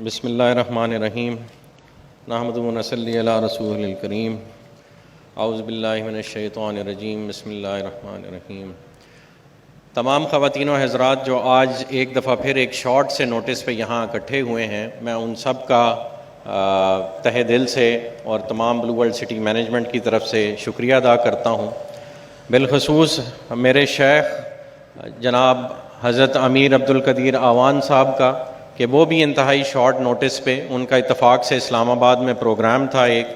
بسم اللہ الرحمن الرحیم نحمدہ و نصلی علی رسول الکریم اعوذ باللہ من الشیطان الرجیم بسم اللہ الرحمن الرحیم۔ تمام خواتین و حضرات جو آج ایک دفعہ پھر ایک شارٹ سے نوٹس پہ یہاں اکٹھے ہوئے ہیں، میں ان سب کا تہہ دل سے اور تمام بلو ورلڈ سٹی مینجمنٹ کی طرف سے شکریہ ادا کرتا ہوں، بالخصوص میرے شیخ جناب حضرت امیر عبدالقدیر آوان صاحب کا کہ وہ بھی انتہائی شارٹ نوٹس پہ، ان کا اتفاق سے اسلام آباد میں پروگرام تھا ایک،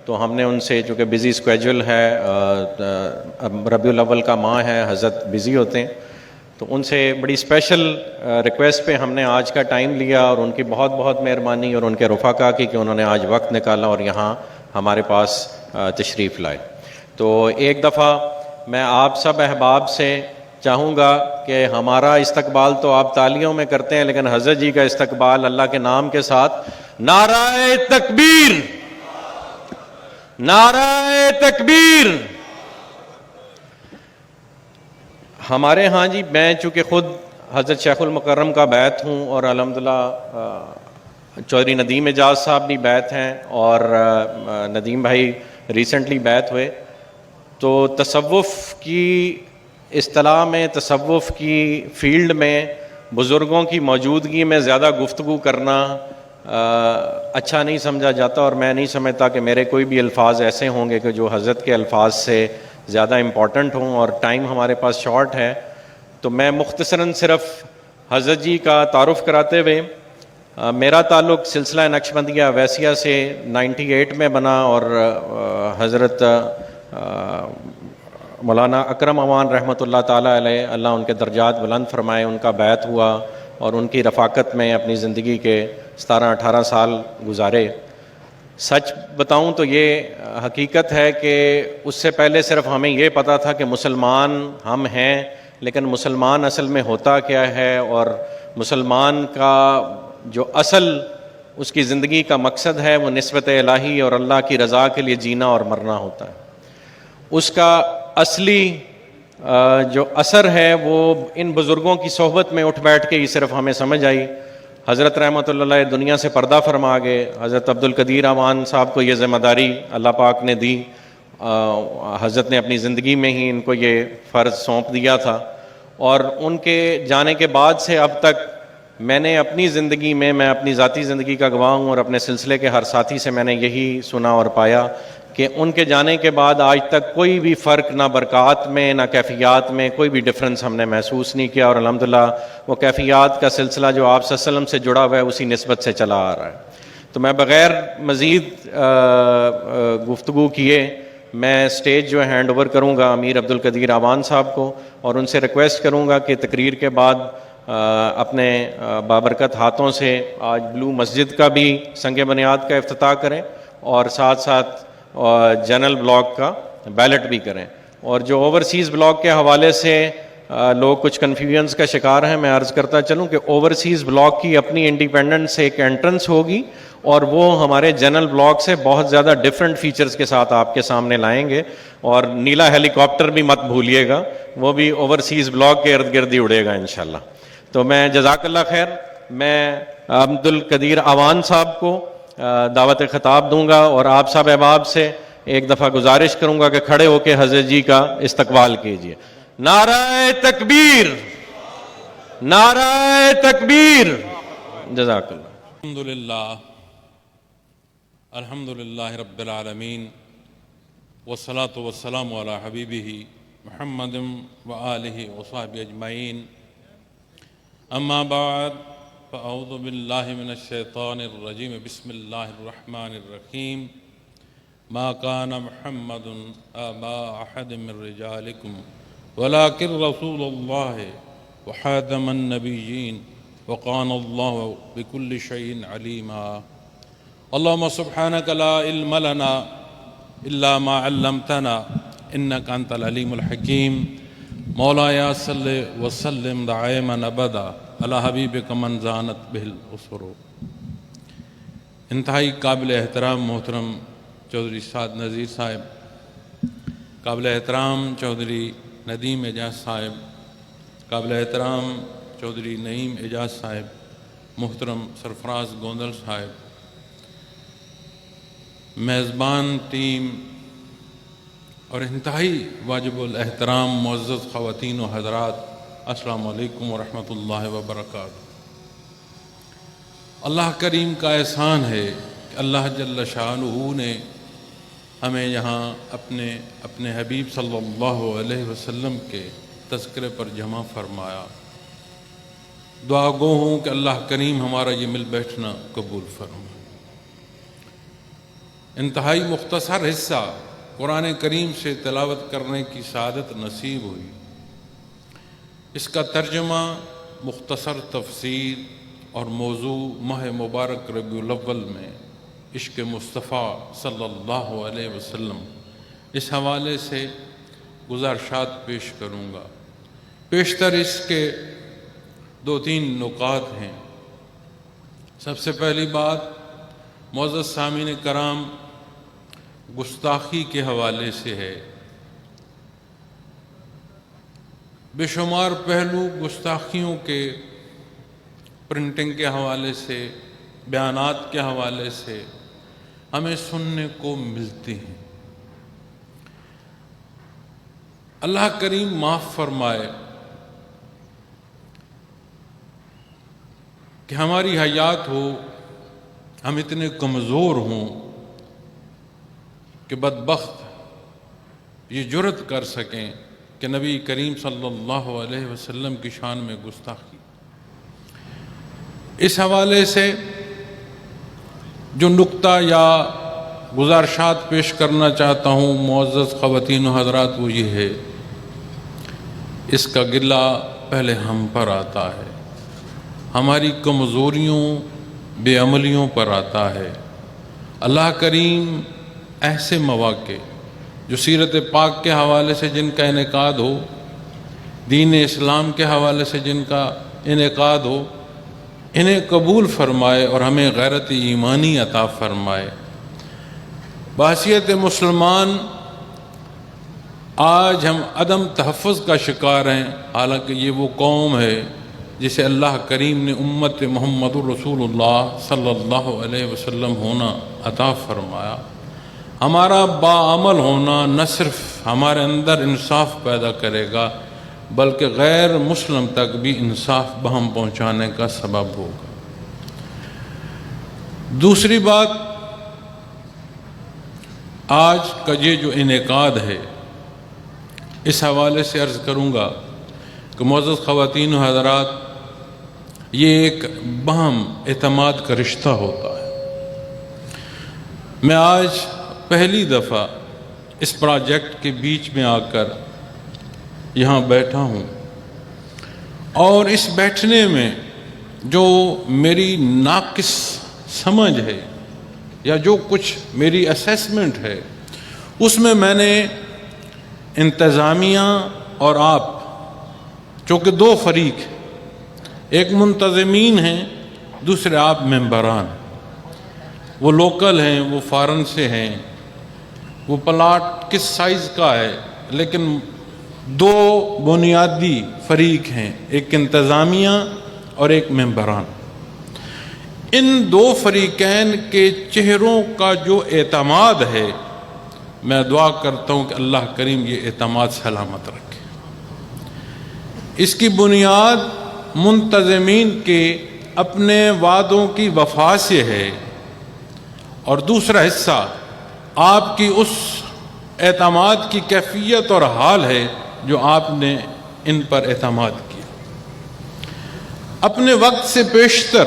تو ہم نے ان سے، چونکہ بزی اسکیجول ہے، ربیع الاول کا ماہ ہے، حضرت بزی ہوتے ہیں، تو ان سے بڑی اسپیشل ریکویسٹ پہ ہم نے آج کا ٹائم لیا، اور ان کی بہت بہت مہربانی اور ان کے رفقا کی کہ انہوں نے آج وقت نکالا اور یہاں ہمارے پاس تشریف لائے۔ تو ایک دفعہ میں آپ سب احباب سے چاہوں گا کہ ہمارا استقبال تو آپ تالیوں میں کرتے ہیں، لیکن حضرت جی کا استقبال اللہ کے نام کے ساتھ نعرہ تکبیر، نعرہ تکبیر۔ ہمارے ہاں جی، میں چونکہ خود حضرت شیخ المکرم کا بیعت ہوں، اور الحمدللہ چودھری ندیم اعجاز صاحب بھی بیعت ہیں، اور ندیم بھائی ریسنٹلی بیعت ہوئے، تو تصوف کی اصطلاح میں، تصوف کی فیلڈ میں بزرگوں کی موجودگی میں زیادہ گفتگو کرنا اچھا نہیں سمجھا جاتا، اور میں نہیں سمجھتا کہ میرے کوئی بھی الفاظ ایسے ہوں گے کہ جو حضرت کے الفاظ سے زیادہ امپورٹنٹ ہوں، اور ٹائم ہمارے پاس شارٹ ہے، تو میں مختصراً صرف حضرت جی کا تعارف کراتے ہوئے، میرا تعلق سلسلہ نقشبندیہ اویسیہ سے 98 میں بنا، اور حضرت مولانا اکرم امان رحمۃ اللہ تعالیٰ علیہ، اللہ ان کے درجات بلند فرمائے، ان کا بیعت ہوا، اور ان کی رفاقت میں اپنی زندگی کے 17-18 سال گزارے۔ سچ بتاؤں تو یہ حقیقت ہے کہ اس سے پہلے صرف ہمیں یہ پتہ تھا کہ مسلمان ہم ہیں، لیکن مسلمان اصل میں ہوتا کیا ہے، اور مسلمان کا جو اصل اس کی زندگی کا مقصد ہے وہ نسبت الہی اور اللہ کی رضا کے لیے جینا اور مرنا ہوتا ہے۔ اس کا اصلی جو اثر ہے وہ ان بزرگوں کی صحبت میں اٹھ بیٹھ کے ہی صرف ہمیں سمجھ آئی۔ حضرت رحمۃ اللہ علیہ دنیا سے پردہ فرما گئے، حضرت عبدالقدیر آوان صاحب کو یہ ذمہ داری اللہ پاک نے دی، حضرت نے اپنی زندگی میں ہی ان کو یہ فرض سونپ دیا تھا، اور ان کے جانے کے بعد سے اب تک میں نے اپنی زندگی میں اپنی ذاتی زندگی کا گواہ ہوں، اور اپنے سلسلے کے ہر ساتھی سے میں نے یہی سنا اور پایا کہ ان کے جانے کے بعد آج تک کوئی بھی فرق، نہ برکات میں نہ کیفیات میں کوئی بھی ڈفرنس ہم نے محسوس نہیں کیا، اور الحمدللہ وہ کیفیات کا سلسلہ جو آپ صلی اللہ علیہ وسلم سے جڑا ہوا ہے اسی نسبت سے چلا آ رہا ہے۔ تو میں بغیر مزید گفتگو کیے میں سٹیج جو ہے ہینڈ اوور کروں گا امیر عبدالقدیر آوان صاحب کو، اور ان سے ریکویسٹ کروں گا کہ تقریر کے بعد اپنے بابرکت ہاتھوں سے آج بلو مسجد کا بھی سنگ بنیاد کا افتتاح کریں، اور ساتھ ساتھ جنرل بلاک کا بیلٹ بھی کریں۔ اور جو اوورسیز بلاک کے حوالے سے لوگ کچھ کنفیوژنس کا شکار ہیں، میں عرض کرتا چلوں کہ اوورسیز بلاک کی اپنی انڈیپینڈنٹ سے ایک انٹرنس ہوگی، اور وہ ہمارے جنرل بلاک سے بہت زیادہ ڈفرینٹ فیچرز کے ساتھ آپ کے سامنے لائیں گے، اور نیلا ہیلی کاپٹر بھی مت بھولیے گا، وہ بھی اوورسیز بلاک کے ارد گرد ہی اڑے گا انشاءاللہ۔ تو میں جزاک اللہ خیر، میں عبدالقدیر آوان صاحب کو دعوت خطاب دوں گا، اور آپ سب احباب سے ایک دفعہ گزارش کروں گا کہ کھڑے ہو کے حضرت جی کا استقبال کیجیے۔ نعرہ تکبیر، نعرہ تکبیر، جزاک اللہ۔ الحمدللہ رب العالمین، والصلاة والسلام علی حبیبہ محمد وآلہ وصحبہ اجمعین، اما بعد فاعوذ باللہ من الشیطان الرجیم، بسم اللہ الرحمن الرحیم، ما کان محمد آبا احد من رجالکم ولکن رسول اللہ وخاتم النبیین وکان اللہ بکل شیء علیما۔ اللہم سبحانک لا علم لنا الا ما علمتنا انک انت العلیم الحکیم۔ مولایا صلی وسلم دائما ابدا علی حبیبک من زانت بہ الاسر۔ انتہائی قابل احترام محترم چودھری سعد نذیر صاحب، قابل احترام چودھری ندیم اعجاز صاحب، قابل احترام چودھری نعیم اعجاز صاحب، محترم سرفراز گوندل صاحب، میزبان ٹیم اور انتہائی واجب الاحترام معزز خواتین و حضرات، السلام علیکم ورحمۃ اللہ وبرکاتہ۔ اللہ کریم کا احسان ہے کہ اللہ جل شانہ نے ہمیں یہاں اپنے حبیب صلی اللہ علیہ وسلم کے تذکرے پر جمع فرمایا۔ دعا گو ہوں کہ اللہ کریم ہمارا یہ مل بیٹھنا قبول فرمائے۔ انتہائی مختصر حصہ قرآن کریم سے تلاوت کرنے کی سعادت نصیب ہوئی۔ اس کا ترجمہ، مختصر تفسیر اور موضوع ماہ مبارک ربیع الاول میں عشق مصطفیٰ صلی اللہ علیہ وسلم، اس حوالے سے گزارشات پیش کروں گا۔ پیشتر اس کے 2-3 نکات ہیں۔ سب سے پہلی بات معزز سامعین کرام، گستاخی کے حوالے سے ہے۔ بے شمار پہلو گستاخیوں کے، پرنٹنگ کے حوالے سے، بیانات کے حوالے سے ہمیں سننے کو ملتے ہیں۔ اللہ کریم معاف فرمائے کہ ہماری حیات ہو، ہم اتنے کمزور ہوں کہ بدبخت یہ جرت کر سکیں کہ نبی کریم صلی اللہ علیہ وسلم کی شان میں گستاخی۔ اس حوالے سے جو نکتہ یا گزارشات پیش کرنا چاہتا ہوں معزز خواتین و حضرات، وہ یہ ہے، اس کا گلہ پہلے ہم پر آتا ہے، ہماری کمزوریوں، بے عملیوں پر آتا ہے۔ اللہ کریم ایسے مواقع جو سیرت پاک کے حوالے سے جن کا انعقاد ہو، دین اسلام کے حوالے سے جن کا انعقاد ہو، انہیں قبول فرمائے اور ہمیں غیرت ایمانی عطا فرمائے۔ بحیثیت مسلمان آج ہم عدم تحفظ کا شکار ہیں، حالانکہ یہ وہ قوم ہے جسے اللہ کریم نے امت محمد رسول اللہ صلی اللہ علیہ وسلم ہونا عطا فرمایا۔ ہمارا باعمل ہونا نہ صرف ہمارے اندر انصاف پیدا کرے گا، بلکہ غیر مسلم تک بھی انصاف بہم پہنچانے کا سبب ہوگا۔ دوسری بات، آج کا یہ جو انعقاد ہے، اس حوالے سے عرض کروں گا کہ معزز خواتین و حضرات، یہ ایک باہم اعتماد کا رشتہ ہوتا ہے۔ میں آج پہلی دفعہ اس پروجیکٹ کے بیچ میں آ کر یہاں بیٹھا ہوں، اور اس بیٹھنے میں جو میری ناقص سمجھ ہے یا جو کچھ میری اسیسمنٹ ہے، اس میں نے انتظامیہ اور آپ، چونکہ 2 فریق، ایک منتظمین ہیں، دوسرے آپ ممبران، وہ لوکل ہیں، وہ فارن سے ہیں، وہ پلاٹ کس سائز کا ہے، لیکن 2 بنیادی فریق ہیں، ایک انتظامیہ اور ایک ممبران۔ ان 2 فریقین کے چہروں کا جو اعتماد ہے، میں دعا کرتا ہوں کہ اللہ کریم یہ اعتماد سلامت رکھے۔ اس کی بنیاد منتظمین کے اپنے وعدوں کی وفا سے ہے، اور دوسرا حصہ آپ کی اس اعتماد کی کیفیت اور حال ہے جو آپ نے ان پر اعتماد کیا۔ اپنے وقت سے پیشتر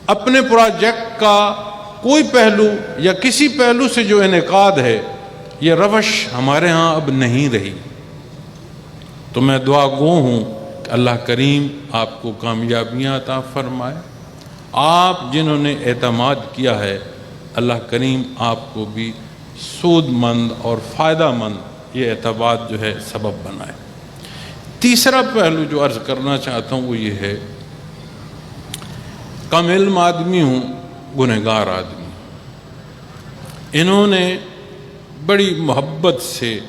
اپنے پروجیکٹ کا کوئی پہلو یا کسی پہلو سے جو انعقاد ہے، یہ روش ہمارے ہاں اب نہیں رہی۔ تو میں دعا گو ہوں کہ اللہ کریم آپ کو کامیابیاں عطا فرمائے۔ آپ جنہوں نے اعتماد کیا ہے، اللہ کریم آپ کو بھی سود مند اور فائدہ مند یہ اعتماد جو ہے سبب بنائے۔ تیسرا پہلو جو عرض کرنا چاہتا ہوں وہ یہ ہے، کم علم آدمی ہوں، گنہگار آدمی۔ انہوں نے بڑی محبت سے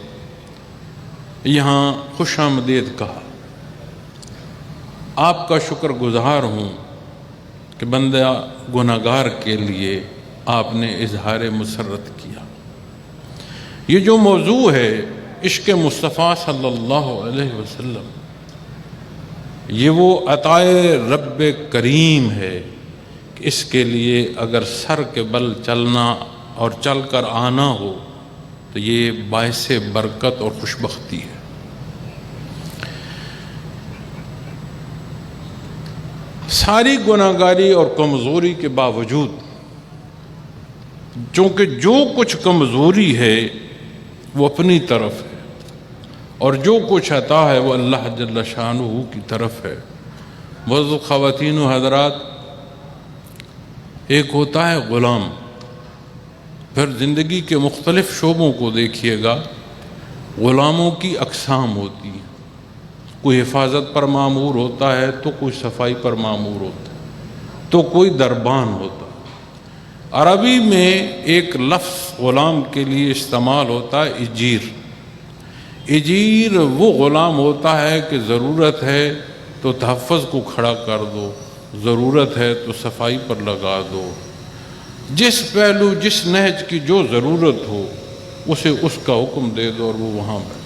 یہاں خوش آمدید کہا۔ آپ کا شکر گزار ہوں کہ بندہ گناہگار کے لیے آپ نے اظہار مسرت کیا۔ یہ جو موضوع ہے عشق مصطفیٰ صلی اللہ علیہ وسلم، یہ وہ عطائے رب کریم ہے کہ اس کے لیے اگر سر کے بل چلنا اور چل کر آنا ہو تو یہ باعث برکت اور خوشبختی ہے۔ ساری گناہگاری اور کمزوری کے باوجود، چونکہ جو کچھ کمزوری ہے وہ اپنی طرف ہے اور جو کچھ عطا ہے وہ اللہ جل شانہ کی طرف ہے۔ معزز خواتین و حضرات، ایک ہوتا ہے غلام، پھر زندگی کے مختلف شعبوں کو دیکھیے گا، غلاموں کی اقسام ہوتی ہیں۔ کوئی حفاظت پر مامور ہوتا ہے تو کوئی صفائی پر مامور ہوتا ہے تو کوئی دربان ہوتا ہے۔ عربی میں ایک لفظ غلام کے لیے استعمال ہوتا ہے اجیر۔ اجیر وہ غلام ہوتا ہے کہ ضرورت ہے تو تحفظ کو کھڑا کر دو، ضرورت ہے تو صفائی پر لگا دو، جس پہلو جس نہج کی جو ضرورت ہو اسے اس کا حکم دے دو اور وہ وہاں بیٹھے۔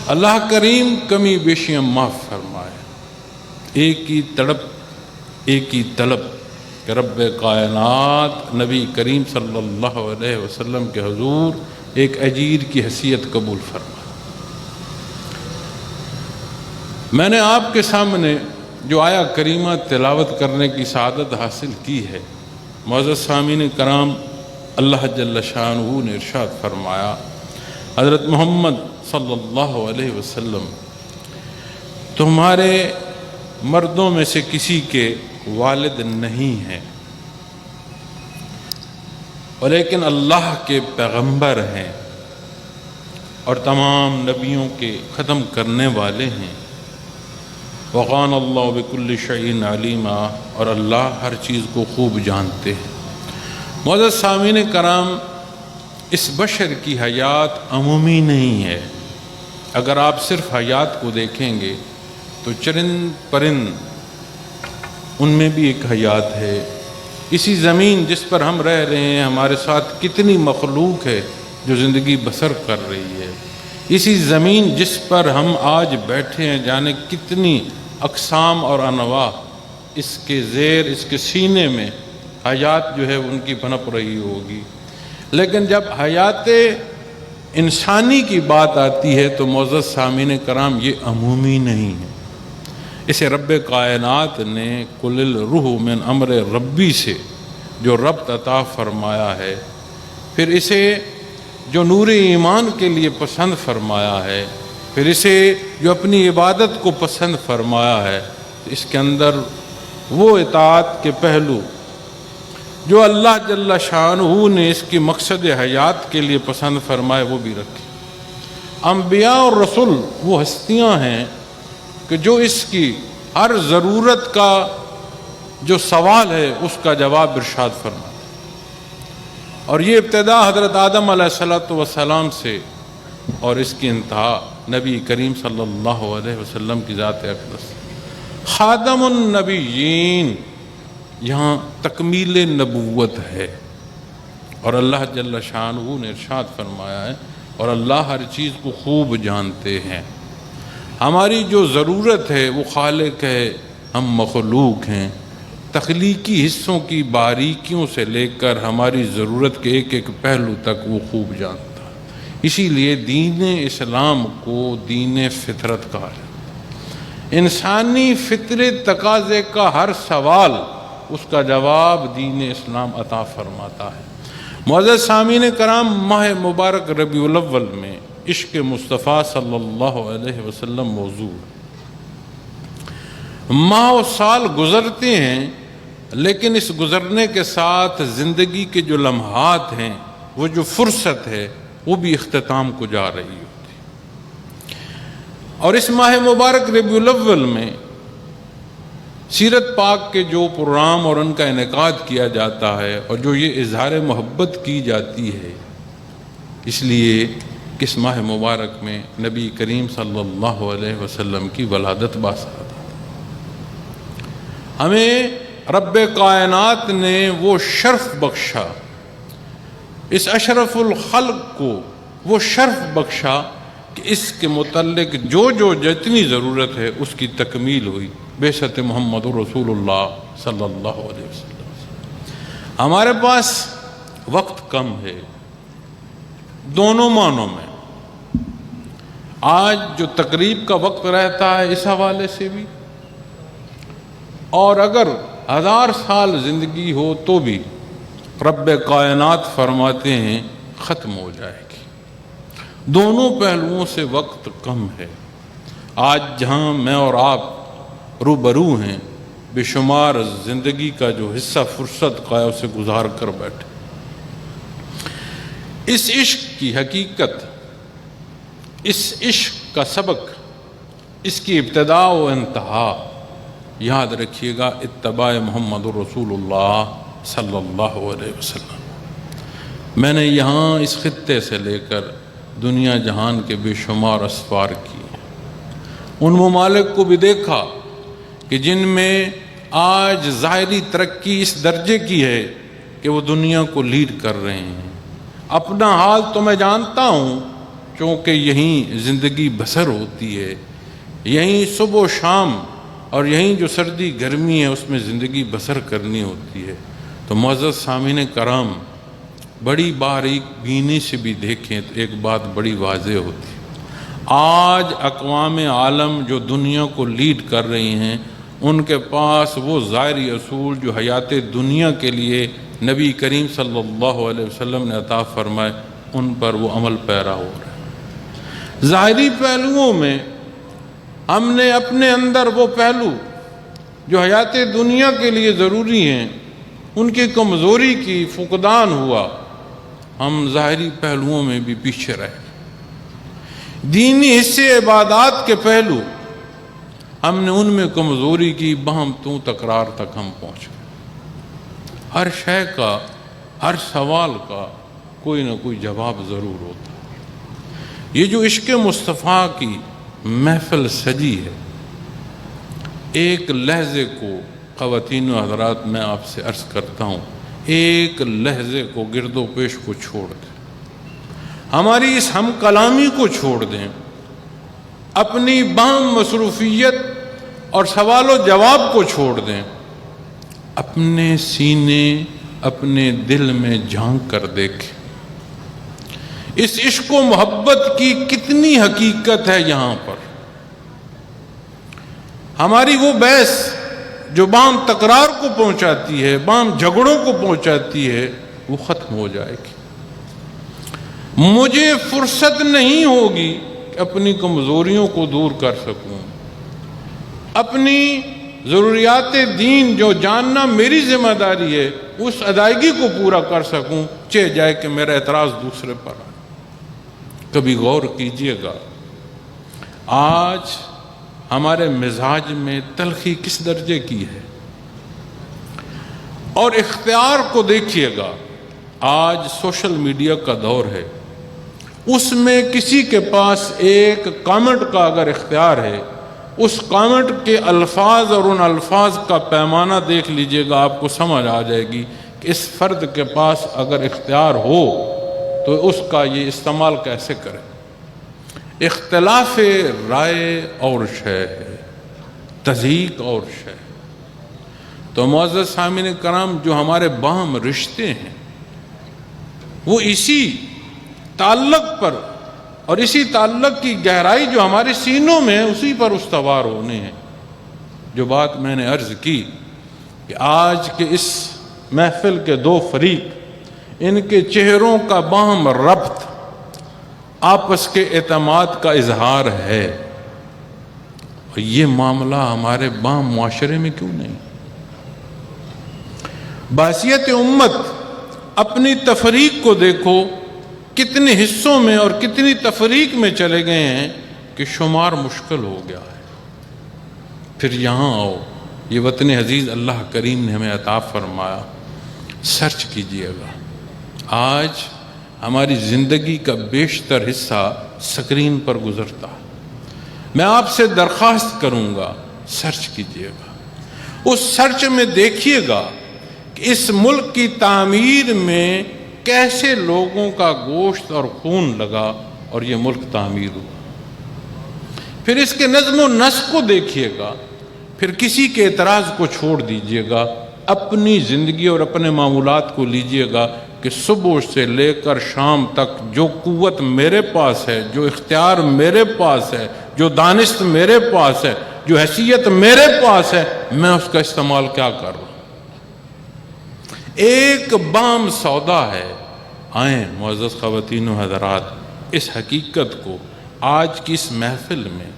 اللہ کریم کمی بیشیاں معاف فرمائے۔ ایک ہی تڑپ، ایک ہی طلب کہ رب کائنات نبی کریم صلی اللہ علیہ وسلم کے حضور ایک اجیر کی حیثیت قبول فرمائے۔ میں نے آپ کے سامنے جو آیا کریمہ تلاوت کرنے کی سعادت حاصل کی ہے، معزز سامعین کرام، اللہ جل شانہ نے ارشاد فرمایا، حضرت محمد صلی اللہ علیہ وسلم تمہارے مردوں میں سے کسی کے والد نہیں ہیں، لیکن اللہ کے پیغمبر ہیں اور تمام نبیوں کے ختم کرنے والے ہیں۔ وَقَانَ اللَّهُ بِكُلِّ شَيْءٍ عَلِيمًا، اور اللہ ہر چیز کو خوب جانتے ہیں۔ معزز سامعین کرام، اس بشر کی حیات عمومی نہیں ہے۔ اگر آپ صرف حیات کو دیکھیں گے تو چرند پرند ان میں بھی ایک حیات ہے۔ اسی زمین جس پر ہم رہ رہے ہیں، ہمارے ساتھ کتنی مخلوق ہے جو زندگی بسر کر رہی ہے۔ اسی زمین جس پر ہم آج بیٹھے ہیں، جانے کتنی اقسام اور انواع اس کے زیر، اس کے سینے میں حیات جو ہے ان کی پنپ رہی ہوگی۔ لیکن جب حیات انسانی کی بات آتی ہے تو معزز سامعین کرام یہ عمومی نہیں ہے۔ اسے رب کائنات نے قل الروح من امر ربی سے جو ربط عطا فرمایا ہے، پھر اسے جو نور ایمان کے لیے پسند فرمایا ہے، پھر اسے جو اپنی عبادت کو پسند فرمایا ہے، اس کے اندر وہ اطاعت کے پہلو جو اللہ جل شانہ نے اس کی مقصد حیات کے لیے پسند فرمائے وہ بھی رکھے۔ انبیاء اور رسول وہ ہستیاں ہیں کہ جو اس کی ہر ضرورت کا جو سوال ہے اس کا جواب ارشاد فرماتے، اور یہ ابتدا حضرت آدم علیہ السلام سے اور اس کی انتہا نبی کریم صلی اللہ علیہ وسلم کی ذات اقدس۔ خاتم النبیین، یہاں تکمیل نبوت ہے، اور اللہ جل شانہ نے ارشاد فرمایا ہے اور اللہ ہر چیز کو خوب جانتے ہیں۔ ہماری جو ضرورت ہے وہ خالق ہے، ہم مخلوق ہیں۔ تخلیقی حصوں کی باریکیوں سے لے کر ہماری ضرورت کے ایک ایک پہلو تک وہ خوب جانتا ہے۔ اسی لیے دین اسلام کو دین فطرت کہا ہے۔ انسانی فطری تقاضے کا ہر سوال اس کا جواب دین اسلام عطا فرماتا ہے۔ معزز سامعین کرام، ماہ مبارک ربیع الاول میں عشق مصطفیٰ صلی اللہ علیہ وسلم موضوع ماہ و سال گزرتے ہیں، لیکن اس گزرنے کے ساتھ زندگی کے جو لمحات ہیں، وہ جو فرصت ہے وہ بھی اختتام کو جا رہی ہوتی۔ اور اس ماہ مبارک ربیع الاول میں سیرت پاک کے جو پروگرام اور ان کا انعقاد کیا جاتا ہے، اور جو یہ اظہار محبت کی جاتی ہے، اس لیے کس ماہ مبارک میں نبی کریم صلی اللہ علیہ وسلم کی ولادت باسعادت۔ ہمیں رب کائنات نے وہ شرف بخشا، اس اشرف الخلق کو وہ شرف بخشا کہ اس کے متعلق جو جتنی ضرورت ہے اس کی تکمیل ہوئی بعثت محمد رسول اللہ صلی اللہ علیہ وسلم۔ ہمارے پاس وقت کم ہے دونوں معنوں میں۔ آج جو تقریب کا وقت رہتا ہے اس حوالے سے بھی، اور اگر 1000 سال زندگی ہو تو بھی رب کائنات فرماتے ہیں ختم ہو جائے گی۔ دونوں پہلوؤں سے وقت کم ہے۔ آج جہاں میں اور آپ روبرو ہیں، بے شمار زندگی کا جو حصہ فرصت کا ہے اسے گزار کر بیٹھے۔ اس عشق کی حقیقت، اس عشق کا سبق، اس کی ابتدا و انتہا یاد رکھیے گا اتباع محمد رسول اللہ صلی اللہ علیہ وسلم۔ میں نے یہاں اس خطے سے لے کر دنیا جہان کے بے شمار اسفار کیے، ان ممالک کو بھی دیکھا کہ جن میں آج ظاہری ترقی اس درجے کی ہے کہ وہ دنیا کو لیڈ کر رہے ہیں۔ اپنا حال تو میں جانتا ہوں، چونکہ یہیں زندگی بسر ہوتی ہے، یہیں صبح و شام اور یہیں جو سردی گرمی ہے اس میں زندگی بسر کرنی ہوتی ہے۔ تو معزز سامعین کرام، بڑی باریک بینی سے بھی دیکھیں تو ایک بات بڑی واضح ہوتی ہے۔ آج اقوام عالم جو دنیا کو لیڈ کر رہی ہیں، ان کے پاس وہ ظاہری اصول جو حیات دنیا کے لیے نبی کریم صلی اللہ علیہ وسلم نے عطا فرمائے، ان پر وہ عمل پیرا ہو رہا ہے۔ ظاہری پہلوؤں میں ہم نے اپنے اندر وہ پہلو جو حیات دنیا کے لیے ضروری ہیں ان کی کمزوری کی فقدان ہوا، ہم ظاہری پہلوؤں میں بھی پیچھے رہے۔ دینی حصے عبادات کے پہلو ہم نے ان میں کمزوری کی، بہم تو تکرار تک ہم پہنچ گئے۔ ہر شے کا، ہر سوال کا کوئی نہ کوئی جواب ضرور ہوتا ہے۔ یہ جو عشق مصطفیٰ کی محفل سجی ہے، ایک لحظے کو خواتین و حضرات میں آپ سے عرض کرتا ہوں، ایک لحظے کو گرد و پیش کو چھوڑ دیں، ہماری اس ہم کلامی کو چھوڑ دیں، اپنی باہم مصروفیت اور سوال و جواب کو چھوڑ دیں، اپنے سینے، اپنے دل میں جھانک کر دیکھیں اس عشق و محبت کی کتنی حقیقت ہے یہاں پر۔ ہماری وہ بحث جو باہم تکرار کو پہنچاتی ہے، باہم جھگڑوں کو پہنچاتی ہے، وہ ختم ہو جائے گی۔ مجھے فرصت نہیں ہوگی کہ اپنی کمزوریوں کو دور کر سکوں، اپنی ضروریات دین جو جاننا میری ذمہ داری ہے اس ادائیگی کو پورا کر سکوں، چاہے جائے کہ میرا اعتراض دوسرے پر آئے۔ کبھی غور کیجئے گا، آج ہمارے مزاج میں تلخی کس درجے کی ہے، اور اختیار کو دیکھیے گا۔ آج سوشل میڈیا کا دور ہے، اس میں کسی کے پاس ایک کامنٹ کا اگر اختیار ہے، اس کامنٹ کے الفاظ اور ان الفاظ کا پیمانہ دیکھ لیجئے گا، آپ کو سمجھ آ جائے گی کہ اس فرد کے پاس اگر اختیار ہو تو اس کا یہ استعمال کیسے کرے۔ اختلاف رائے اور شے ہے، تضحیق اور شے۔ تو معزز سامعین کرام، جو ہمارے باہم رشتے ہیں وہ اسی تعلق پر اور اسی تعلق کی گہرائی جو ہمارے سینوں میں ہے اسی پر استوار ہونے ہیں۔ جو بات میں نے عرض کی کہ آج کے اس محفل کے دو فریق، ان کے چہروں کا باہم ربط آپس کے اعتماد کا اظہار ہے، اور یہ معاملہ ہمارے باہم معاشرے میں کیوں نہیں؟ بحیثیت امت اپنی تفریق کو دیکھو، کتنے حصوں میں اور کتنی تفریق میں چلے گئے ہیں کہ شمار مشکل ہو گیا ہے۔ پھر یہاں آؤ، یہ وطن عزیز اللہ کریم نے ہمیں عطا فرمایا، سرچ کیجئے گا۔ آج ہماری زندگی کا بیشتر حصہ سکرین پر گزرتا ہے۔ میں آپ سے درخواست کروں گا، سرچ کیجئے گا، اس سرچ میں دیکھیے گا کہ اس ملک کی تعمیر میں کیسے لوگوں کا گوشت اور خون لگا اور یہ ملک تعمیر ہوا۔ پھر اس کے نظم و نسق کو دیکھیے گا، پھر کسی کے اعتراض کو چھوڑ دیجئے گا، اپنی زندگی اور اپنے معمولات کو لیجئے گا کہ صبح سے لے کر شام تک جو قوت میرے پاس ہے، جو اختیار میرے پاس ہے، جو دانست میرے پاس ہے، جو حیثیت میرے پاس ہے، میں اس کا استعمال کیا کر رہا ہوں۔ ایک بام سودا ہے۔ آئیں معزز خواتین و حضرات، اس حقیقت کو آج کی اس محفل میں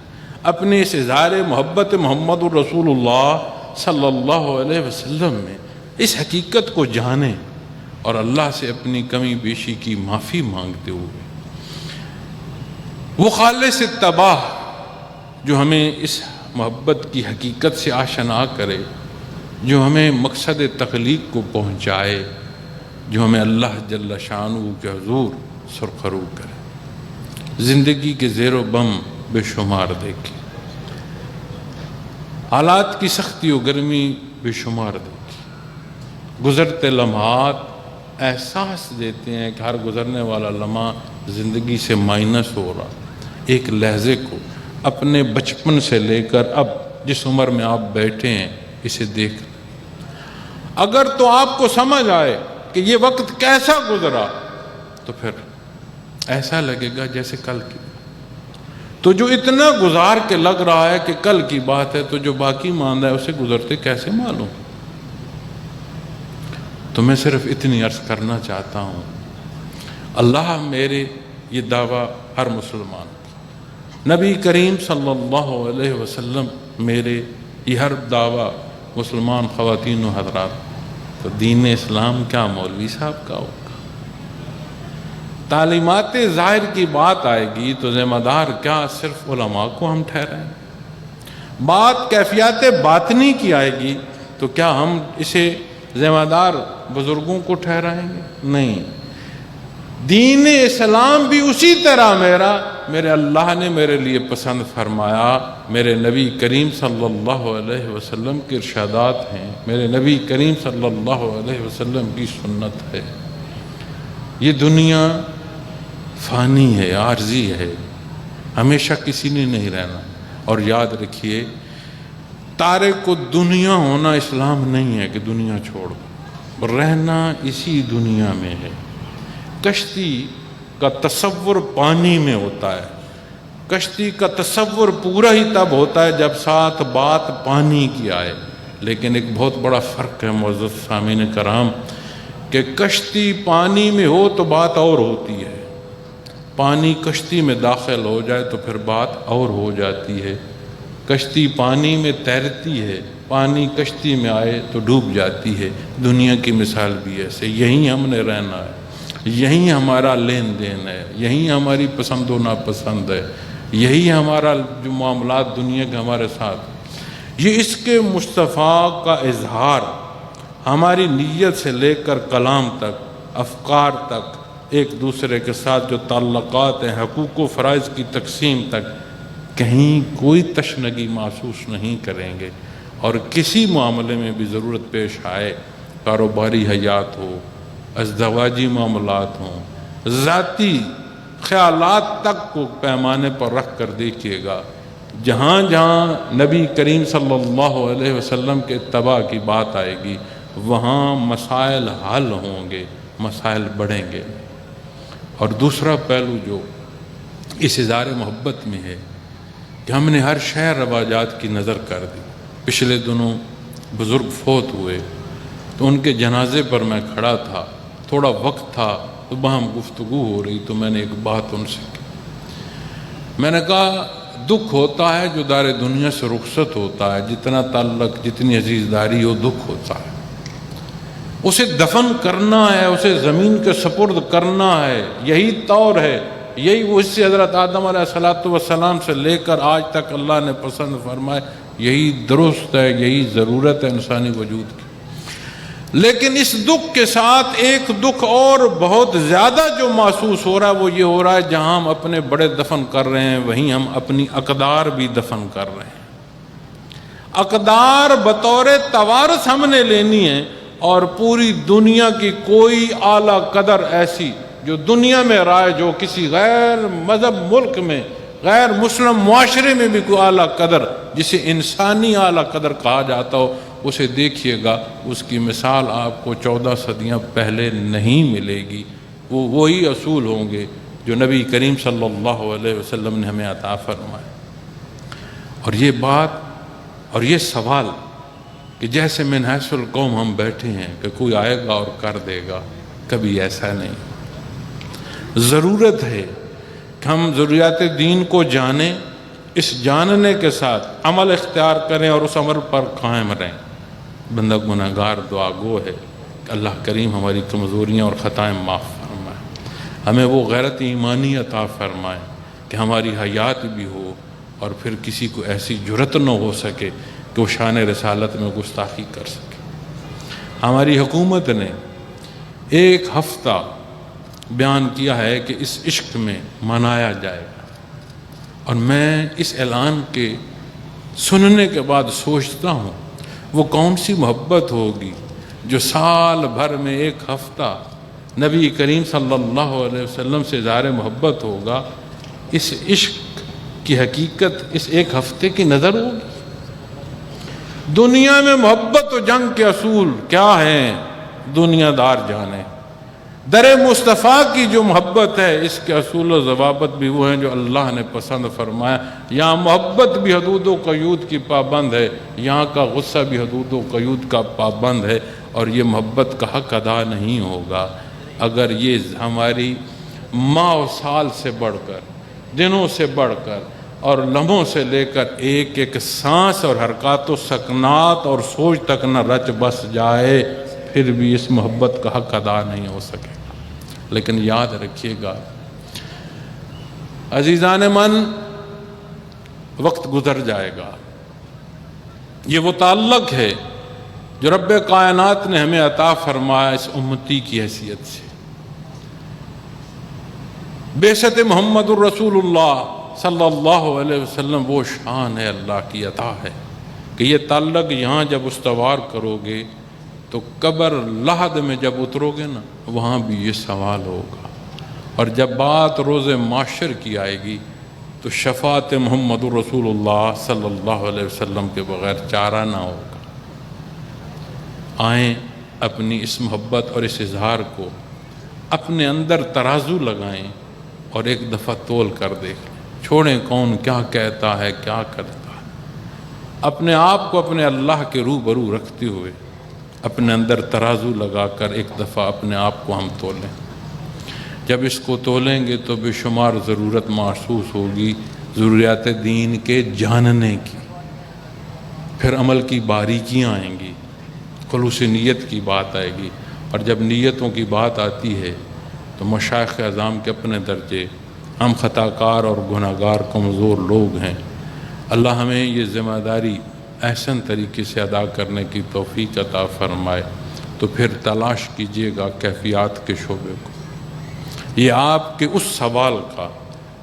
اپنے اس اظہار محبت محمد الرسول اللہ صلی اللہ علیہ وسلم میں اس حقیقت کو جانیں اور اللہ سے اپنی کمی بیشی کی معافی مانگتے ہوئے وہ خالص اتباع جو ہمیں اس محبت کی حقیقت سے آشنا کرے، جو ہمیں مقصد تخلیق کو پہنچائے، جو ہمیں اللہ جل شانہ کے حضور سرخرو کرے۔ زندگی کے زیر و بم بے شمار دیکھے، حالات کی سختی و گرمی بے شمار دیکھی، گزرتے لمحات احساس دیتے ہیں کہ ہر گزرنے والا لمحہ زندگی سے مائنس ہو رہا۔ ایک لحظے کو اپنے بچپن سے لے کر اب جس عمر میں آپ بیٹھے ہیں اسے دیکھ، اگر تو آپ کو سمجھ آئے کہ یہ وقت کیسا گزرا تو پھر ایسا لگے گا جیسے کل کی۔ تو جو اتنا گزار کے لگ رہا ہے کہ کل کی بات ہے، تو جو باقی ماندہ ہے اسے گزرتے کیسے معلوم؟ تو میں صرف اتنی عرض کرنا چاہتا ہوں، اللہ میرے یہ دعویٰ ہر مسلمان، نبی کریم صلی اللہ علیہ وسلم میرے یہ ہر دعویٰ مسلمان خواتین و حضرات، تو دین اسلام کیا مولوی صاحب کا ہوگا؟ تعلیمات ظاہر کی بات آئے گی تو ذمہ دار کیا صرف علماء کو ہم ٹھہرائیں؟ بات کیفیات باطنی کی آئے گی تو کیا ہم اسے ذمہ دار بزرگوں کو ٹھہرائیں گے؟ نہیں، دین اسلام بھی اسی طرح میرے اللہ نے میرے لیے پسند فرمایا، میرے نبی کریم صلی اللہ علیہ وسلم کے ارشادات ہیں، میرے نبی کریم صلی اللہ علیہ وسلم کی سنت ہے۔ یہ دنیا فانی ہے، عارضی ہے، ہمیشہ کسی نے نہیں رہنا۔ اور یاد رکھیے، تارک کو دنیا ہونا اسلام نہیں ہے کہ دنیا چھوڑ دو، رہنا اسی دنیا میں ہے۔ کشتی کا تصور پانی میں ہوتا ہے، کشتی کا تصور پورا ہی تب ہوتا ہے جب ساتھ بات پانی کی آئے۔ لیکن ایک بہت بڑا فرق ہے معزز سامعین کرام، کہ کشتی پانی میں ہو تو بات اور ہوتی ہے، پانی کشتی میں داخل ہو جائے تو پھر بات اور ہو جاتی ہے۔ کشتی پانی میں تیرتی ہے، پانی کشتی میں آئے تو ڈوب جاتی ہے۔ دنیا کی مثال بھی ایسے، یہیں ہم نے رہنا ہے، یہیں ہمارا لین دین ہے، یہیں ہماری پسند و ناپسند ہے، یہی ہمارا جو معاملات دنیا کے ہمارے ساتھ، یہ اس کے مصطفیٰ کا اظہار ہماری نیت سے لے کر کلام تک، افکار تک، ایک دوسرے کے ساتھ جو تعلقات ہیں، حقوق و فرائض کی تقسیم تک، کہیں کوئی تشنگی محسوس نہیں کریں گے۔ اور کسی معاملے میں بھی ضرورت پیش آئے، کاروباری حیات ہو، ازدواجی معاملات ہوں، ذاتی خیالات تک کو پیمانے پر رکھ کر دیکھیے گا، جہاں جہاں نبی کریم صلی اللہ علیہ وسلم کے اتباع کی بات آئے گی وہاں مسائل حل ہوں گے، مسائل بڑھیں گے۔ اور دوسرا پہلو جو اس اظہار محبت میں ہے کہ ہم نے ہر شہر رواجات کی نظر کر دی۔ پچھلے دنوں بزرگ فوت ہوئے تو ان کے جنازے پر میں کھڑا تھا، تھوڑا وقت تھا تو باہم گفتگو ہو رہی تو میں نے ایک بات ان سے کی، میں نے کہا دکھ ہوتا ہے جو دار دنیا سے رخصت ہوتا ہے، جتنا تعلق جتنی عزیزداری ہو دکھ ہوتا ہے، اسے دفن کرنا ہے، اسے زمین کے سپرد کرنا ہے، یہی طور ہے، یہی وہ اس سے حضرت آدم علیہ السلام سے لے کر آج تک اللہ نے پسند فرمائے، یہی درست ہے، یہی ضرورت ہے انسانی وجود کی۔ لیکن اس دکھ کے ساتھ ایک دکھ اور بہت زیادہ جو محسوس ہو رہا ہے وہ یہ ہو رہا ہے جہاں ہم اپنے بڑے دفن کر رہے ہیں وہیں ہم اپنی اقدار بھی دفن کر رہے ہیں۔ اقدار بطور توارث ہم نے لینی ہے، اور پوری دنیا کی کوئی اعلیٰ قدر ایسی جو دنیا میں رائج ہو، کسی غیر مذہب ملک میں، غیر مسلم معاشرے میں بھی کوئی اعلیٰ قدر جسے انسانی اعلیٰ قدر کہا جاتا ہو، اسے دیکھیے گا، اس کی مثال آپ کو 14 صدیاں پہلے نہیں ملے گی۔ وہ وہی اصول ہوں گے جو نبی کریم صلی اللہ علیہ وسلم نے ہمیں عطا فرمائے۔ اور یہ بات اور یہ سوال کہ جیسے من حیث القوم ہم بیٹھے ہیں کہ کوئی آئے گا اور کر دے گا، کبھی ایسا نہیں۔ ضرورت ہے کہ ہم ضروریات دین کو جانیں، اس جاننے کے ساتھ عمل اختیار کریں اور اس عمل پر قائم رہیں۔ بندہ گناہگار دعا گو ہے کہ اللہ کریم ہماری کمزوریاں اور خطائیں معاف فرمائے، ہمیں وہ غیرت ایمانی عطا فرمائے کہ ہماری حیات بھی ہو اور پھر کسی کو ایسی جرأت نہ ہو سکے کہ وہ شان رسالت میں گستاخی کر سکے۔ ہماری حکومت نے ایک ہفتہ بیان کیا ہے کہ اس عشق میں منایا جائے گا، اور میں اس اعلان کے سننے کے بعد سوچتا ہوں وہ کون سی محبت ہوگی جو سال بھر میں ایک ہفتہ نبی کریم صلی اللہ علیہ وسلم سے اظہار محبت ہوگا۔ اس عشق کی حقیقت اس ایک ہفتے کی نظر ہوگی۔ دنیا میں محبت و جنگ کے اصول کیا ہیں دنیا دار جانے، در مصطفیٰ کی جو محبت ہے اس کے اصول و ضوابط بھی وہ ہیں جو اللہ نے پسند فرمایا۔ یہاں محبت بھی حدود و قیود کی پابند ہے، یہاں کا غصہ بھی حدود و قیود کا پابند ہے، اور یہ محبت کا حق ادا نہیں ہوگا اگر یہ ہماری ماہ و سال سے بڑھ کر، دنوں سے بڑھ کر اور لمحوں سے لے کر ایک ایک سانس اور حرکات و سکنات اور سوچ تک نہ رچ بس جائے، پھر بھی اس محبت کا حق ادا نہیں ہو سکے۔ لیکن یاد رکھیے گا عزیزان من، وقت گزر جائے گا۔ یہ وہ تعلق ہے جو رب کائنات نے ہمیں عطا فرمایا اس امتی کی حیثیت سے۔ بعثت محمد الرسول اللہ صلی اللہ علیہ وسلم وہ شان ہے، اللہ کی عطا ہے کہ یہ تعلق یہاں جب استوار کرو گے تو قبر لحد میں جب اترو گے نا، وہاں بھی یہ سوال ہوگا، اور جب بات روز معاشر کی آئے گی تو شفاعت محمد الرسول اللہ صلی اللہ علیہ وسلم کے بغیر چارہ نہ ہوگا۔ آئیں اپنی اس محبت اور اس اظہار کو اپنے اندر ترازو لگائیں اور ایک دفعہ تول کر دیکھیں، چھوڑیں کون کیا کہتا ہے کیا کرتا ہے، اپنے آپ کو اپنے اللہ کے روبرو رکھتے ہوئے اپنے اندر ترازو لگا کر ایک دفعہ اپنے آپ کو ہم تولیں۔ جب اس کو تولیں گے تو بے شمار ضرورت محسوس ہوگی ضروریات دین کے جاننے کی، پھر عمل کی باریکیاں آئیں گی، خلوص نیت کی بات آئے گی، اور جب نیتوں کی بات آتی ہے تو مشائخ اعظام کے اپنے درجے، ہم خطا کار اور گناہگار کمزور لوگ ہیں، اللہ ہمیں یہ ذمہ داری احسن طریقے سے ادا کرنے کی توفیق عطا فرمائے۔ تو پھر تلاش کیجئے گا کیفیات کے شعبے کو، یہ آپ کے اس سوال کا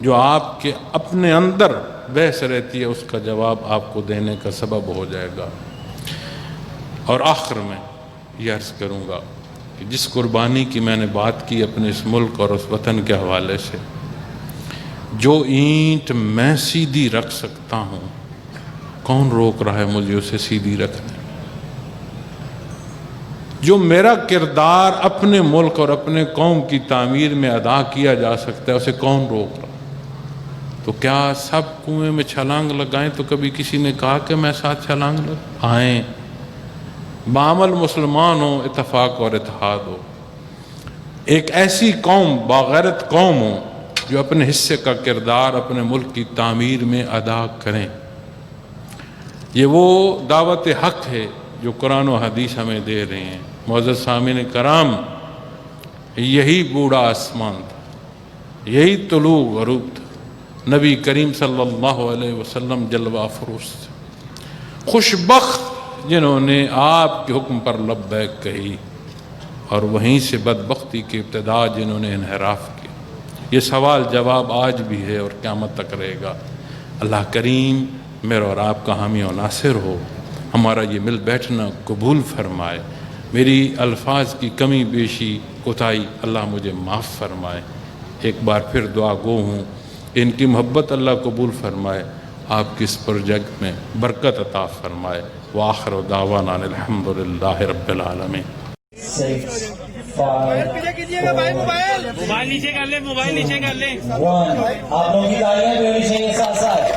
جو آپ کے اپنے اندر بحث رہتی ہے اس کا جواب آپ کو دینے کا سبب ہو جائے گا۔ اور آخر میں یہ عرض کروں گا کہ جس قربانی کی میں نے بات کی اپنے اس ملک اور اس وطن کے حوالے سے، جو اینٹ میں سیدھی رکھ سکتا ہوں، کون روک رہا ہے مجھے اسے سیدھی رکھنے؟ جو میرا کردار اپنے ملک اور اپنے قوم کی تعمیر میں ادا کیا جا سکتا ہے اسے کون روک رہا؟ تو کیا سب کنویں میں چھلانگ لگائیں؟ تو کبھی کسی نے کہا کہ میں ساتھ چھلانگ لگائیں؟ آئیں، بعمل مسلمان ہو، اتفاق اور اتحاد ہو، ایک ایسی قوم، باغیرت قوم ہو جو اپنے حصے کا کردار اپنے ملک کی تعمیر میں ادا کریں۔ یہ وہ دعوت حق ہے جو قرآن و حدیث ہمیں دے رہے ہیں۔ معزز سامعین کرام، یہی بوڑھا آسمان تھا، یہی طلوع غروب تھا، نبی کریم صلی اللہ علیہ وسلم جلوہ افروز تھے۔ خوش بخت جنہوں نے آپ کے حکم پر لبیک کہی، اور وہیں سے بدبختی کی ابتدا جنہوں نے انحراف کیا۔ یہ سوال جواب آج بھی ہے اور قیامت تک رہے گا۔ اللہ کریم میرا اور آپ کا حامی و ناصر ہو، ہمارا یہ مل بیٹھنا قبول فرمائے، میری الفاظ کی کمی بیشی کوتاہی اللہ مجھے معاف فرمائے۔ ایک بار پھر دعا گو ہوں، ان کی محبت اللہ قبول فرمائے، آپ کی اس پروجیکٹ میں برکت عطا فرمائے۔ وآخر دعوانا الحمدللہ رب العالمین۔ 6, 5, موبائل نیچے کر لیں، موبائل نیچے کر لیں۔ 1 آپ لوگوں کی تالیاں بھی ہونی چاہیے ساتھ ساتھ۔